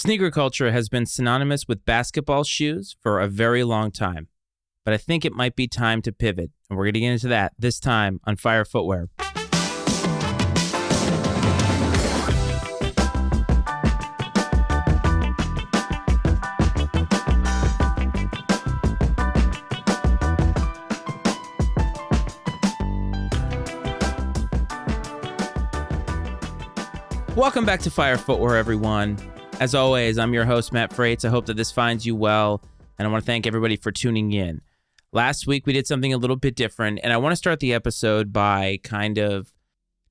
Sneaker culture has been synonymous with basketball shoes for a very long time, but I think it might be time to pivot, and we're going to get into that this time on Fire Footwear. Welcome back to Fire Footwear, everyone. As always, I'm your host, Matt Frates. I hope that this finds you well, and I want to thank everybody for tuning in. Last week, we did something a little bit different, and I want to start the episode by kind of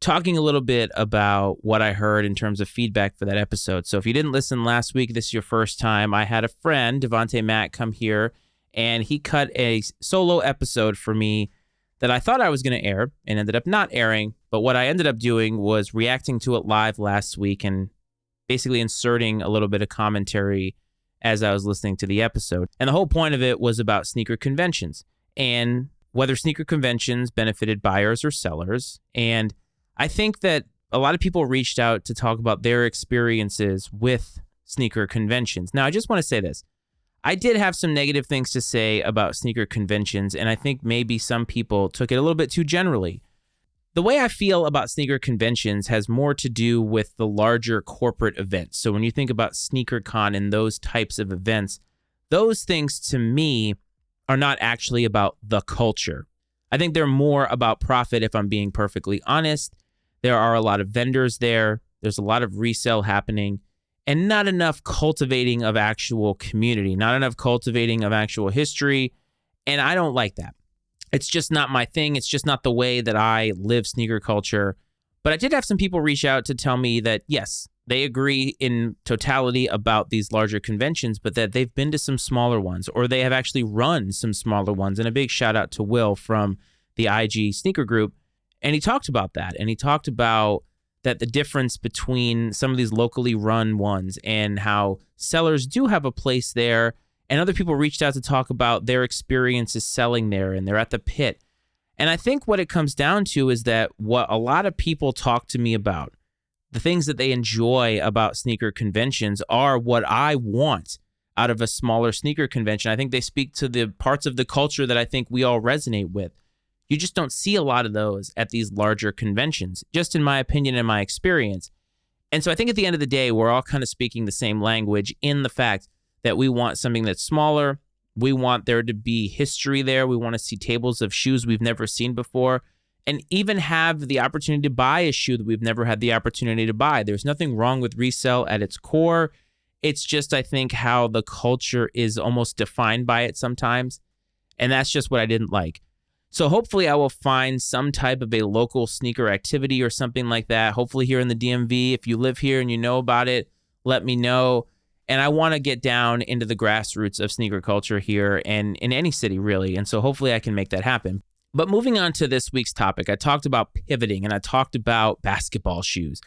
talking a little bit about what I heard in terms of feedback for that episode. So if you didn't listen last week, this is your first time, I had a friend, Devontae Matt, come here, and he cut a solo episode for me that I thought I was going to air and ended up not airing. But what I ended up doing was reacting to it live last week and basically inserting a little bit of commentary as I was listening to the episode. And the whole point of it was about sneaker conventions and whether sneaker conventions benefited buyers or sellers. And I think that a lot of people reached out to talk about their experiences with sneaker conventions. Now, I just want to say this. I did have some negative things to say about sneaker conventions, and I think maybe some people took it a little bit too generally. The way I feel about sneaker conventions has more to do with the larger corporate events. So when you think about SneakerCon and those types of events, those things to me are not actually about the culture. I think they're more about profit, if I'm being perfectly honest. There are a lot of vendors there. There's a lot of resale happening. And not enough cultivating of actual community, not enough cultivating of actual history. And I don't like that. It's just not my thing. It's just not the way that I live sneaker culture. But I did have some people reach out to tell me that, yes, they agree in totality about these larger conventions, but that they've been to some smaller ones, or they have actually run some smaller ones. And a big shout out to Will from the IG sneaker group. And he talked about that. And he talked about that the difference between some of these locally run ones and how sellers do have a place there, and other people reached out to talk about their experiences selling there, and they're at the pit. And I think what it comes down to is that what a lot of people talk to me about, the things that they enjoy about sneaker conventions, are what I want out of a smaller sneaker convention. I think they speak to the parts of the culture that I think we all resonate with. You just don't see a lot of those at these larger conventions, just in my opinion and my experience. And so I think at the end of the day, we're all kind of speaking the same language in the fact that we want something that's smaller. We want there to be history there. We want to see tables of shoes we've never seen before, and even have the opportunity to buy a shoe that we've never had the opportunity to buy. There's nothing wrong with resale at its core. It's just, I think, how the culture is almost defined by it sometimes. And that's just what I didn't like. So hopefully I will find some type of a local sneaker activity or something like that. Hopefully here in the DMV, if you live here and you know about it, let me know. And I want to get down into the grassroots of sneaker culture here and in any city, really. And so hopefully I can make that happen. But moving on to this week's topic, I talked about pivoting and I talked about basketball shoes.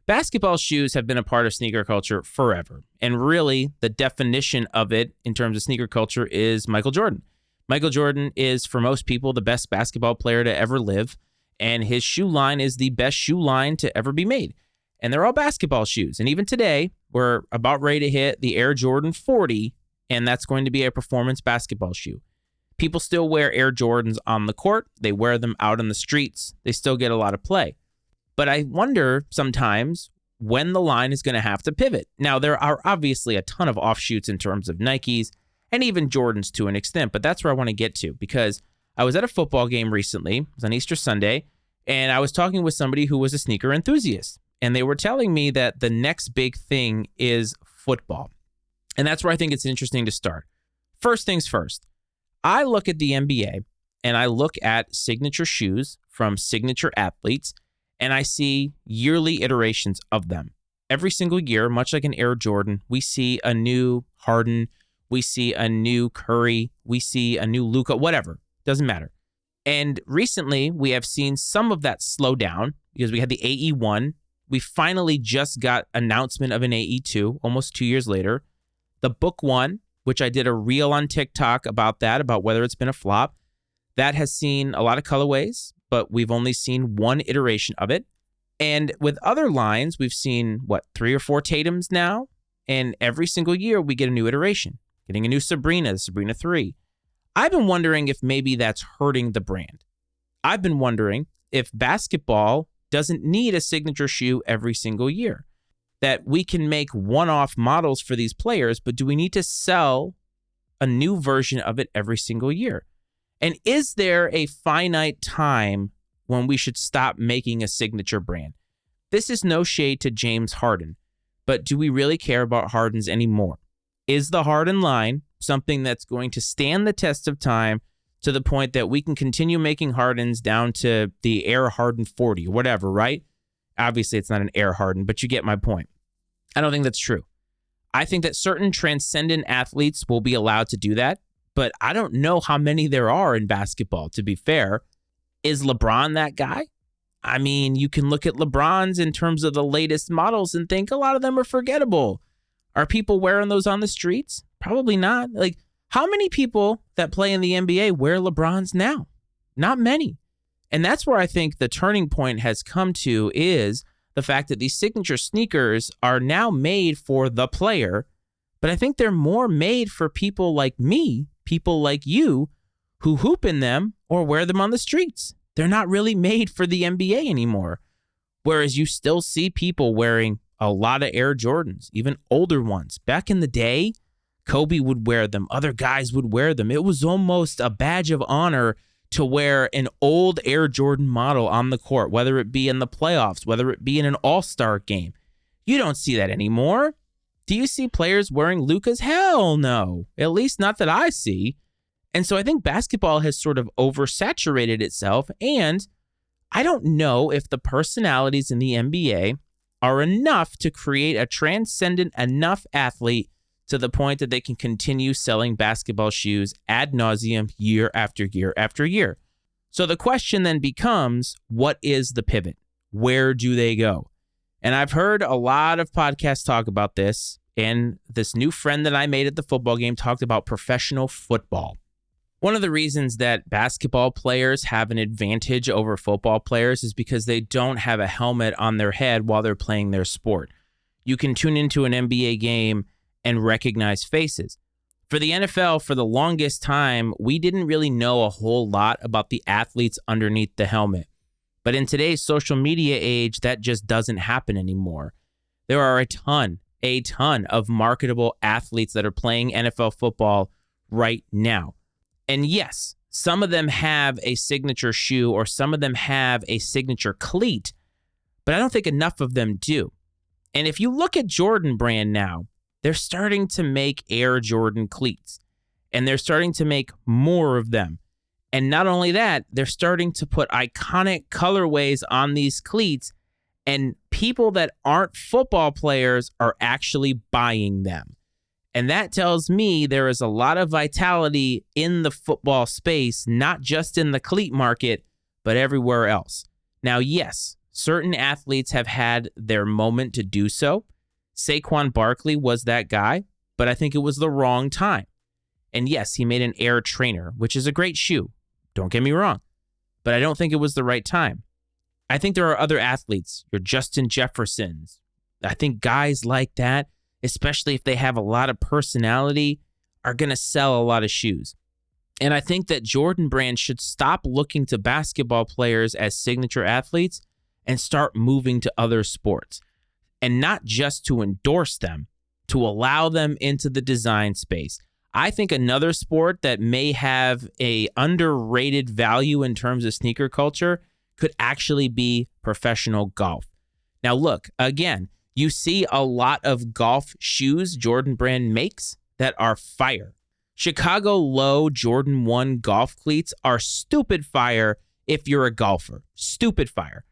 Basketball shoes have been a part of sneaker culture forever. And really, the definition of it in terms of sneaker culture is Michael Jordan. Michael Jordan is, for most people, the best basketball player to ever live, and his shoe line is the best shoe line to ever be made. And they're all basketball shoes. And even today, we're about ready to hit the Air Jordan 40, and that's going to be a performance basketball shoe. People still wear Air Jordans on the court. They wear them out on the streets. They still get a lot of play. But I wonder sometimes when the line is going to have to pivot. Now, there are obviously a ton of offshoots in terms of Nikes, and even Jordans to an extent, but that's where I want to get to, because I was at a football game recently. It was on Easter Sunday, and I was talking with somebody who was a sneaker enthusiast, and they were telling me that the next big thing is football. And that's where I think it's interesting to start. First things first, I look at the NBA, and I look at signature shoes from signature athletes, and I see yearly iterations of them. Every single year, much like an Air Jordan, we see a new Harden, we see a new Curry, we see a new Luka, whatever, doesn't matter. And recently, we have seen some of that slow down because we had the AE1. We finally just got announcement of an AE2 almost 2 years later. The Book 1, which I did a reel on TikTok about that, about whether it's been a flop, that has seen a lot of colorways, but we've only seen one iteration of it. And with other lines, we've seen, 3 or 4 Tatums now? and every single year we get a new iteration, getting a new Sabrina, the Sabrina 3. I've been wondering if maybe that's hurting the brand. I've been wondering if basketball doesn't need a signature shoe every single year, that we can make one-off models for these players, but do we need to sell a new version of it every single year? And is there a finite time when we should stop making a signature brand? This is no shade to James Harden, but do we really care about Hardens anymore? Is the Harden line something that's going to stand the test of time to the point that we can continue making Hardens down to the Air Harden 40 or whatever, right? Obviously, it's not an Air Harden, but you get my point. I don't think that's true. I think that certain transcendent athletes will be allowed to do that, but I don't know how many there are in basketball, to be fair. Is LeBron that guy? I mean, you can look at LeBron's in terms of the latest models and think a lot of them are forgettable. Are people wearing those on the streets? Probably not. Like, how many people that play in the NBA wear LeBron's now? Not many. And that's where I think the turning point has come to, is the fact that these signature sneakers are now made for the player, but I think they're more made for people like me, people like you, who hoop in them or wear them on the streets. They're not really made for the NBA anymore. Whereas you still see people wearing a lot of Air Jordans, even older ones. Back in the day, Kobe would wear them. Other guys would wear them. It was almost a badge of honor to wear an old Air Jordan model on the court, whether it be in the playoffs, whether it be in an all-star game. You don't see that anymore. Do you see players wearing Luka's? Hell no. At least not that I see. And so I think basketball has sort of oversaturated itself, and I don't know if the personalities in the NBA are enough to create a transcendent enough athlete to the point that they can continue selling basketball shoes ad nauseum year after year after year. So the question then becomes, what is the pivot? Where do they go? And I've heard a lot of podcasts talk about this, and this new friend that I made at the football game talked about professional football. One of the reasons that basketball players have an advantage over football players is because they don't have a helmet on their head while they're playing their sport. You can tune into an NBA game and recognize faces. For the NFL, for the longest time, we didn't really know a whole lot about the athletes underneath the helmet. But in today's social media age, that just doesn't happen anymore. There are a ton of marketable athletes that are playing NFL football right now. And yes, some of them have a signature shoe or some of them have a signature cleat, but I don't think enough of them do. And if you look at Jordan Brand now, they're starting to make Air Jordan cleats, and they're starting to make more of them. And not only that, they're starting to put iconic colorways on these cleats, and people that aren't football players are actually buying them. And that tells me there is a lot of vitality in the football space, not just in the cleat market, but everywhere else. Now, yes, certain athletes have had their moment to do so. Saquon Barkley was that guy, but I think it was the wrong time. And yes, he made an Air Trainer, which is a great shoe. Don't get me wrong, but I don't think it was the right time. I think there are other athletes, your Justin Jeffersons. I think guys like that, especially if they have a lot of personality, are going to sell a lot of shoes. And I think that Jordan Brand should stop looking to basketball players as signature athletes and start moving to other sports. And not just to endorse them, to allow them into the design space. I think another sport that may have a underrated value in terms of sneaker culture could actually be professional golf. Now, look, again, you see a lot of golf shoes Jordan Brand makes that are fire. Chicago Low Jordan 1 golf cleats are stupid fire if you're a golfer. Stupid fire.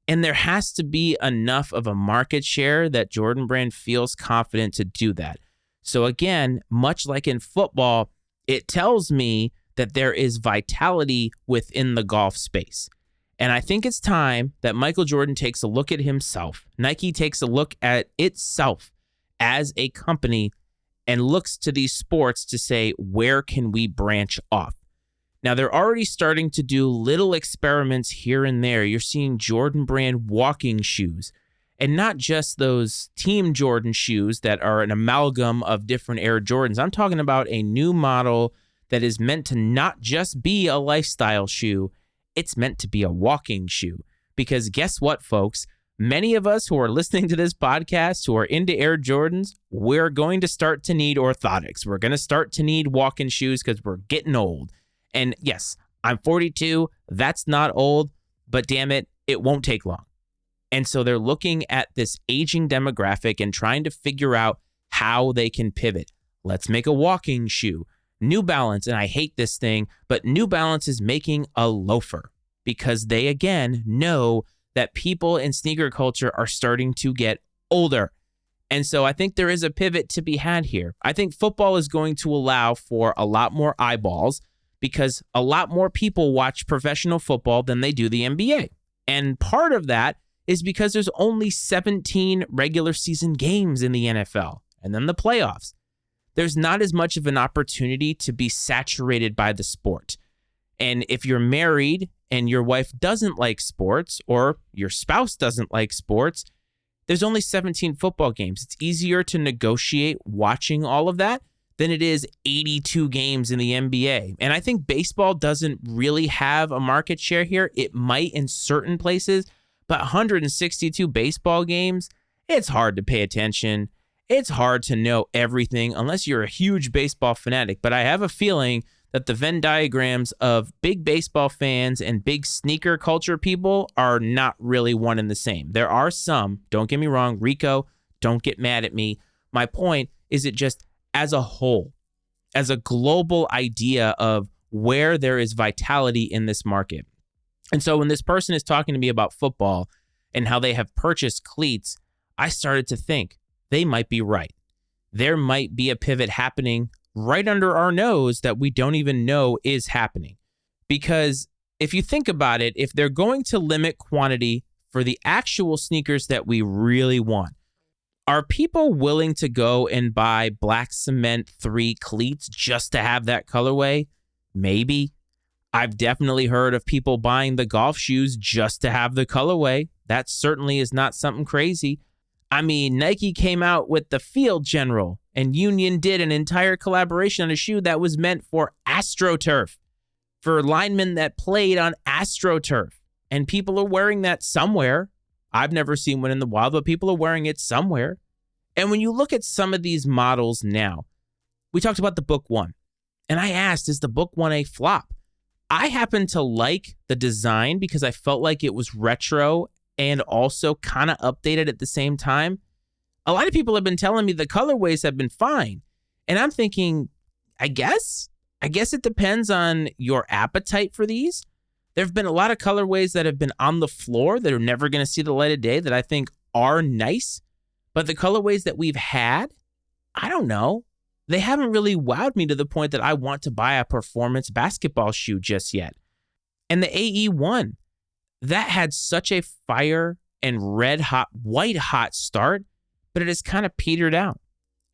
And there has to be enough of a market share that Jordan Brand feels confident to do that. So again, much like in football, it tells me that there is vitality within the golf space. And I think it's time that Michael Jordan takes a look at himself. Nike takes a look at itself as a company and looks to these sports to say, where can we branch off? Now, they're already starting to do little experiments here and there. You're seeing Jordan Brand walking shoes. And not just those Team Jordan shoes that are an amalgam of different Air Jordans. I'm talking about a new model that is meant to not just be a lifestyle shoe, it's meant to be a walking shoe. Because guess what, folks? Many of us who are listening to this podcast who are into Air Jordans, we're going to start to need orthotics. We're going to start to need walking shoes because we're getting old. And yes, I'm 42. That's not old, but damn it, it won't take long. And so they're looking at this aging demographic and trying to figure out how they can pivot. Let's make a walking shoe. New Balance, and I hate this thing, but New Balance is making a loafer because they, again, know that people in sneaker culture are starting to get older. And so I think there is a pivot to be had here. I think football is going to allow for a lot more eyeballs because a lot more people watch professional football than they do the NBA. And part of that is because there's only 17 regular season games in the NFL and then the playoffs. There's not as much of an opportunity to be saturated by the sport. And if you're married and your wife doesn't like sports or your spouse doesn't like sports, there's only 17 football games. It's easier to negotiate watching all of that than it is 82 games in the NBA. And I think baseball doesn't really have a market share here. It might in certain places, but 162 baseball games, it's hard to pay attention. It's hard to know everything unless you're a huge baseball fanatic. But I have a feeling that the Venn diagrams of big baseball fans and big sneaker culture people are not really one and the same. There are some, don't get me wrong, Rico, don't get mad at me. My point is it just as a whole, as a global idea of where there is vitality in this market. And so when this person is talking to me about football and how they have purchased cleats, I started to think they might be right. There might be a pivot happening right under our nose that we don't even know is happening. Because if you think about it, if they're going to limit quantity for the actual sneakers that we really want, are people willing to go and buy black cement 3 cleats just to have that colorway? Maybe. I've definitely heard of people buying the golf shoes just to have the colorway. That certainly is not something crazy. I mean, Nike came out with the Field General, and Union did an entire collaboration on a shoe that was meant for AstroTurf, for linemen that played on AstroTurf. And people are wearing that somewhere. I've never seen one in the wild, but people are wearing it somewhere. And when you look at some of these models now, we talked about the Book 1, and I asked, is the Book 1 a flop? I happen to like the design because I felt like it was retro and also kind of updated at the same time. A lot of people have been telling me the colorways have been fine. And I'm thinking, I guess it depends on your appetite for these. There have been a lot of colorways that have been on the floor that are never going to see the light of day that I think are nice. But the colorways that we've had, I don't know. They haven't really wowed me to the point that I want to buy a performance basketball shoe just yet. And the AE1, that had such a fire and red hot, white hot start, but it has kind of petered out.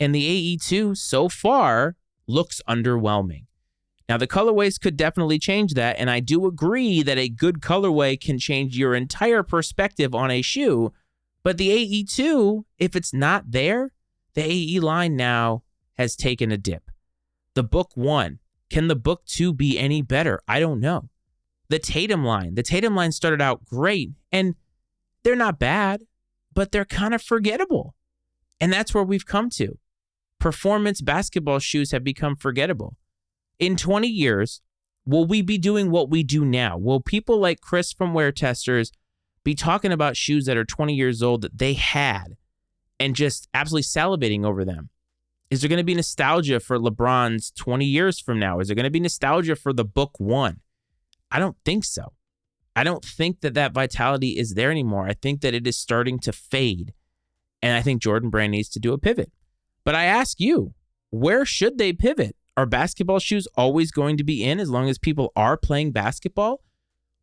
And the AE2 so far looks underwhelming. Now, the colorways could definitely change that, and I do agree that a good colorway can change your entire perspective on a shoe, but the AE2, if it's not there, the AE line now has taken a dip. The Book 1, can the Book 2 be any better? I don't know. The Tatum line started out great, and they're not bad, but they're kind of forgettable. And that's where we've come to. Performance basketball shoes have become forgettable. In 20 years, will we be doing what we do now? Will people like Chris from Wear Testers be talking about shoes that are 20 years old that they had and just absolutely salivating over them? Is there going to be nostalgia for LeBron's 20 years from now? Is there going to be nostalgia for the Book 1? I don't think so. I don't think that vitality is there anymore. I think that it is starting to fade. And I think Jordan Brand needs to do a pivot. But I ask you, where should they pivot? Are basketball shoes always going to be in as long as people are playing basketball?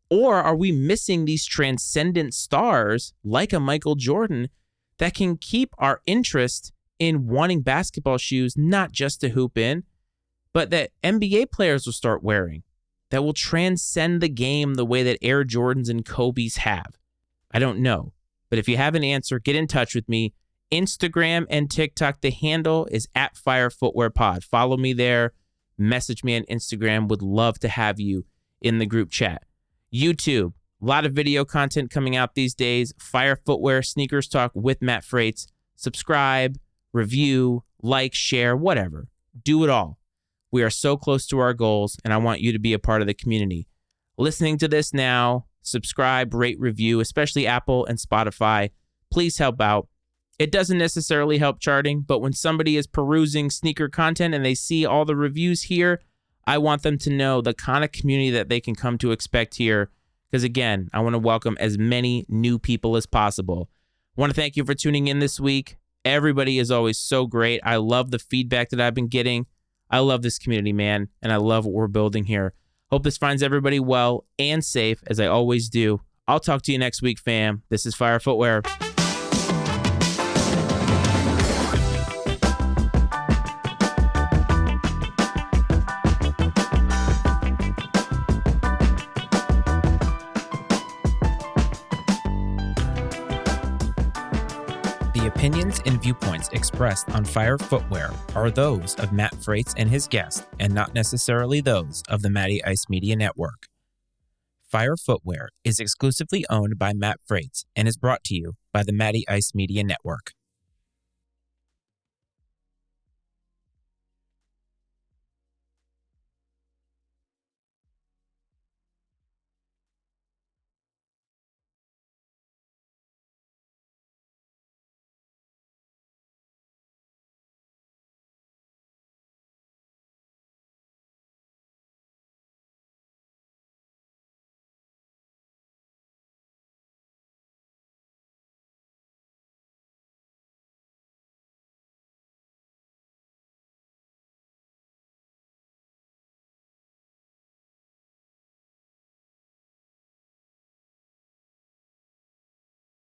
Or are we missing these transcendent stars like a Michael Jordan that can keep our interest in wanting basketball shoes, not just to hoop in, but that NBA players will start wearing, that will transcend the game the way that Air Jordans and Kobe's have? I don't know. But if you have an answer, get in touch with me. Instagram and TikTok, the handle is @FireFootwearPod. Follow me there. Message me on Instagram. Would love to have you in the group chat. YouTube, a lot of video content coming out these days. Fire Footwear, Sneakers Talk with Matt Frates. Subscribe, review, like, share, whatever. Do it all. We are so close to our goals, and I want you to be a part of the community. Listening to this now, subscribe, rate, review, especially Apple and Spotify. Please help out. It doesn't necessarily help charting, but when somebody is perusing sneaker content and they see all the reviews here, I want them to know the kind of community that they can come to expect here. Because again, I want to welcome as many new people as possible. I want to thank you for tuning in this week. Everybody is always so great. I love the feedback that I've been getting. I love this community, man, and I love what we're building here. Hope this finds everybody well and safe, as I always do. I'll talk to you next week, fam. This is Fire Footwear. The opinions and viewpoints expressed on Fire Footwear are those of Matt Frates and his guests, and not necessarily those of the Matty Ice Media Network. Fire Footwear is exclusively owned by Matt Frates and is brought to you by the Matty Ice Media Network.